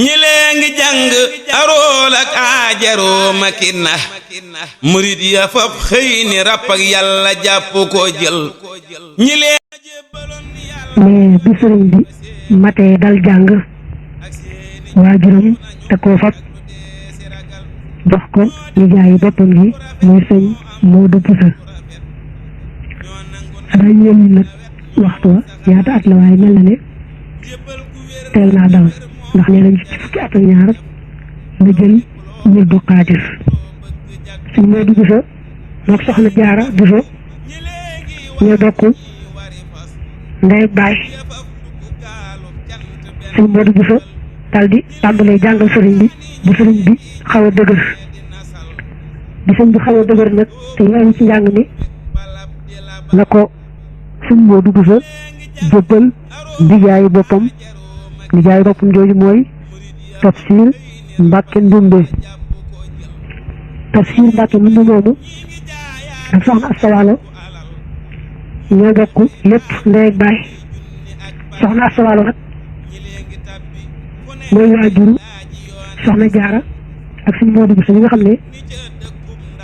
ñi lee ngi jàng arool ak aajaroo makina murit ya fab xëy ni ràpp ak yàlla jàpp ko jël ñi lee mais bi sëriñ bi matee dal jàng waajuram te koo fab jox ko nijaayi boppam gi muy sëñ Modou Bousso dañ ñëw nag waxtu wa ñaata at la waaye mel na ne teel naa daw ndax nee nañ ci fukki at ak ñaar la jël wirdu xaadir sëñ Modou Bousso mook soxna Jaara Bousso ñoo bokk ndey baay sëñ Modou Bousso dal di tàmbalee jàngal sëriñ bi bu sëriñ bi xaw a dëgër bi sëñ bi xaw a dëgër nag te ñëw ci njàng mi la ko sëñ Modou Bousso jébbal nijaayu boppam jooju mooy Tafsir Mbàkke Ndumbe Tafsir Mbàkke Ndumbe moomu ak soxna Asta Walo ñoo bokk lépp ndey ak baay soxna Asta Walo nag mooy waajuru soxna Jaara ak sëñ Modou Bousso ñi nga xam ne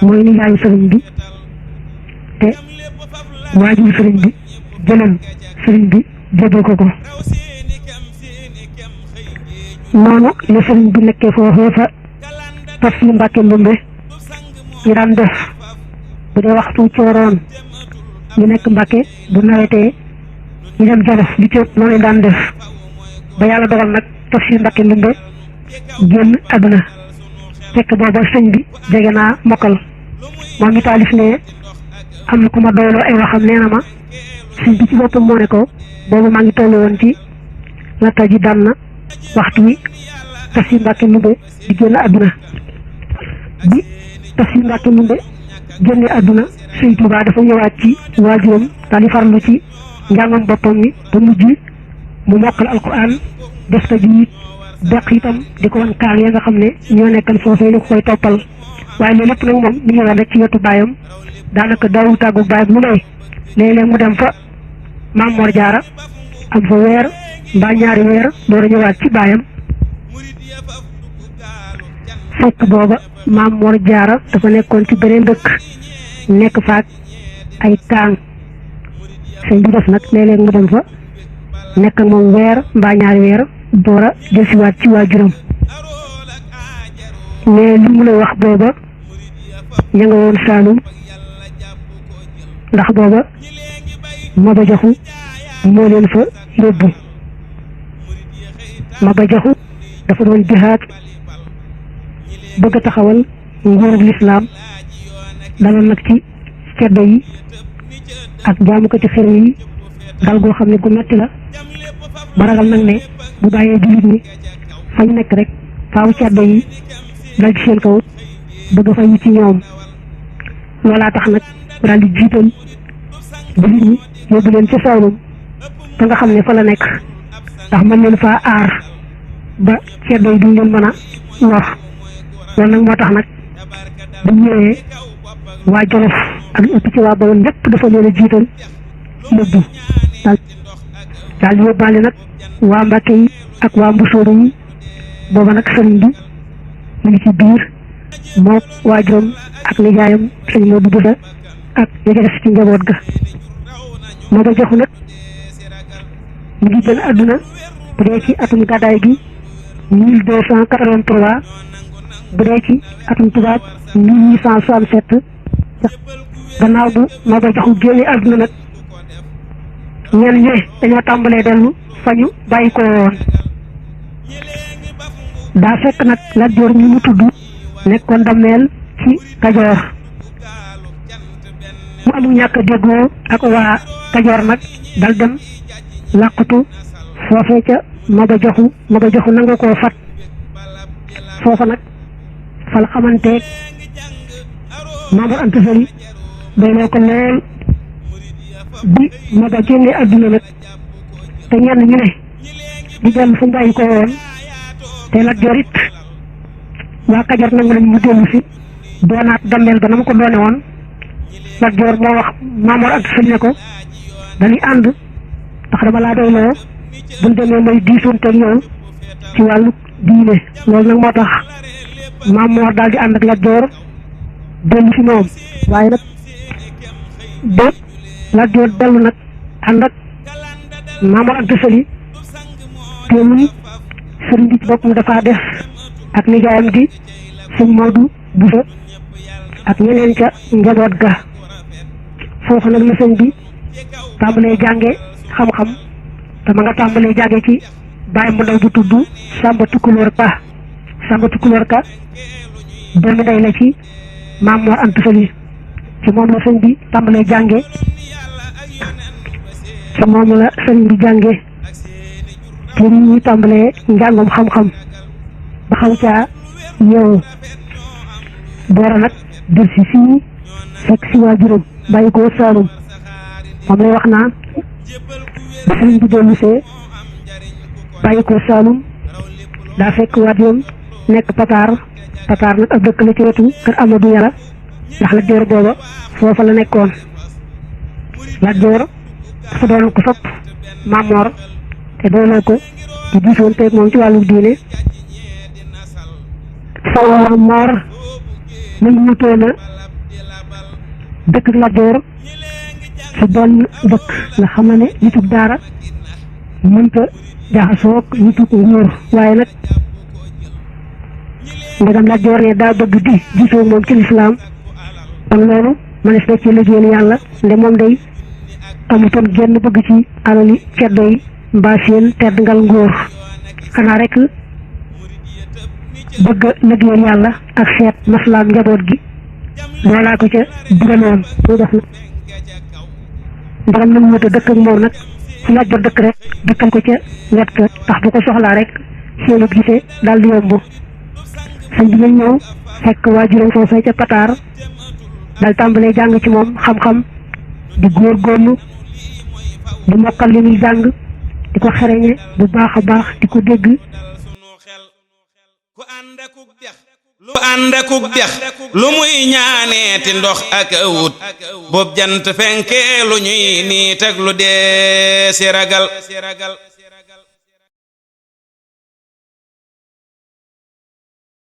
mooy nijaayu sëriñ bi te waajuru sëriñ bi jëlal sëriñ bi jébbal ko noonu la sëriñ bi nekkee foofee fa Tafsir Mbàkke Ndumbe ñu daan def bu dee waxtu cooroon ñu nekk Mbàkke bu nawetee ñu dem Jolof li cëpp noonu daan def ba yàlla dogal nag Tafsir Mbàkke Ndumbe génn àdduna fekk booba sëñ bi jege naa mokkal moom mi taalif ne am na ku ma doyloo ay waxam nee na ma sëñ bi ci boppam moo ne ko boobu maa ngi toll woon ci latta ji daan na waxtu wi Tafsir Mbàkke Ndumbe di génn àdduna bi Tafsir Mbàkke Ndumbe génne àdduna sëñ Tuubaa dafa ñëwaat ci waajuram daal di farlu ci njàngam boppam mi ba mujj mu mokkal alquran def ta ji beq itam di ko wan kaal ya nga xam ne ñoo nekkal foofee ñu ko koy toppal waaye loolu lépp nag moom mi ngi woon rek ci wetu baayam daanaka daawu tàggu baayam lu may léeg-léeg mu dem fa Maam Mor Jaara am fa weer mbaa ñaari weer door a ñëwaat ci baayam fekk booba Maam Mor Jaara dafa nekkoon ci beneen dëkk nekk faak ay kaang sëñ bi def nag léeg-léeg mu dem fa nekk ak moom weer mbaa ñaari weer door a jësiwaat ci waajuram mais li mu lay wax booba ña nga woon Saalum ndax booba Maba Jaxu moo leen fa yóbbu Maba Jaxu dafa doon jihaad bëgg a taxawal nguurug lislaam daloon nag ci ceddo yi ak jaamukati xërëm yi dal goo xam ne gu metti la ba ragal nag ne bu bàyyee jullit ñi fañ nekk rek faaw ceddo yi dal ci seen kaw bëgg fayu ci ñoom loolaa tax nag daal di jiital jullit ñi yóbbu leen ca Saalum te nga xam ne fa la nekk ndax mën leen faa aar ba ceddo yi duñ leen mën a lor loolu nag moo tax nag bu ñëwee waa Jolof ak ëpp ci waa Bawol lépp dafa leen a jiital yóbbu daal di yóbbaale nag waa Mbàkke yi ak waa Mbusoobe yi booba nag sëriñ bi mu ngi ci biir mook waajuram ak nijaayam sëñ Modou Bousso ak ñi ca def ci njaboot ga Maba Jaxu nag mu ngi génn àdduna bu dee ci atum gàddaay gi 1283 bu dee ci atum tubaab 1867 gannaaw bu Maba Jaxu génne àdduna nag ñenn ñi dañoo tàmbalee dellu fa ñu bàyyi ko woon daa fekk nag Lat Joor ñu mu tudd nekkoon dammeel ci Kajoor mu amul ñàkk a déggoo ak waa Kajoor nag dal dem làqutu foofee ca Maba Jaxu nanga koo fat foofa nag fal xamanteeg Maamor Anta Sali doyloo ko lool bi Maba génne àdduna nag te ñenn ñu ne di dellu fu bàyyi ko woon te Lat Joor it waa Kajoor nangu nañ mu dellu si doonaat dammeel ba na mu ko doone woon Lat Joor moo wax Maamor Anta Sali ne ko dañuy ànd ndax dama laa doyloo buñ demee may diisoonteeg yow ci wàllu diine loolu nag moo tax Maam Moor daal di ànd ak Lat Joor dellu ci moom waaye nag ba Lat Joor dellu nag ànd ak Maam Mor Anta Sali teewul sëriñ bi ci boppam dafa def ak nijaayam di sëñ Moodu Buso ak ñeneen ca njaboot ga foofu nag la sëñ bi tàmbalee jànge xam-xam te ma nga tàmbalee jànge ci bàyyi mu ndaw bu tudd Sàmba Tukulóor Ka Sàmba Tukulóor Ka doomi ndey la ci Maam Mor Anta Sali ci moom la sëñ bi tàmbalee jànge ci moom la sëñ bi jànge ci ñu tàmbalee njàngum xam-xam ba xam caa yeewu doora nag dil si fii fekk si waajuram bàyyi ko Saalum moom lay wax naa ba sëñ bi dellusee bàyyi ko Saalum daa fekk waajuram nekk Pataar nag ab dëkk la ci wetu kër Amadou Yàlla ndax Lat Joor booba foofa la nekkoon Lat Joor dafa doon ko sopp Maam Moor te dooloo ko di gisoon teeg moom ci wàllu diine sa Maam Moor nañ wutoo na dëkk Lat Joor ci benn dëkk nga xam ne nitug daara mënta jaxasoog nitug nguur waaye nag ndegam Lat Joor ne daa bëgg di gisoo moom ci lislaam kon loolu mënees na ci liggéeyal yàlla nde moom day amutoon genn bëgg ci alali ceddo yi mbaa seen tedd ngal ngóor xanaa rek bëgg liggéeyal yàlla ak seet maslaam njaboot gi loolaa ko ca digaloon muy def na ndegam nag mu dëkk ak moom nag ci Lat Joor dëkk rek dëkkal ko ca wet ga tax bu ko soxlaa rek seenu gisee daal di yomb sëñ bi lañ ñëw fekk waajuram foofee ca Pataar dal tàmbalee jàng ci moom xam-xam di góorgóorlu di mokkal li muy jàng di ko xereñe bu baax a baax di ko dégg ku ànd akuk dex lu muy ñaaneeti ndox ak awut boob jant fenkee lu ñuy niit ak lu dee si ragal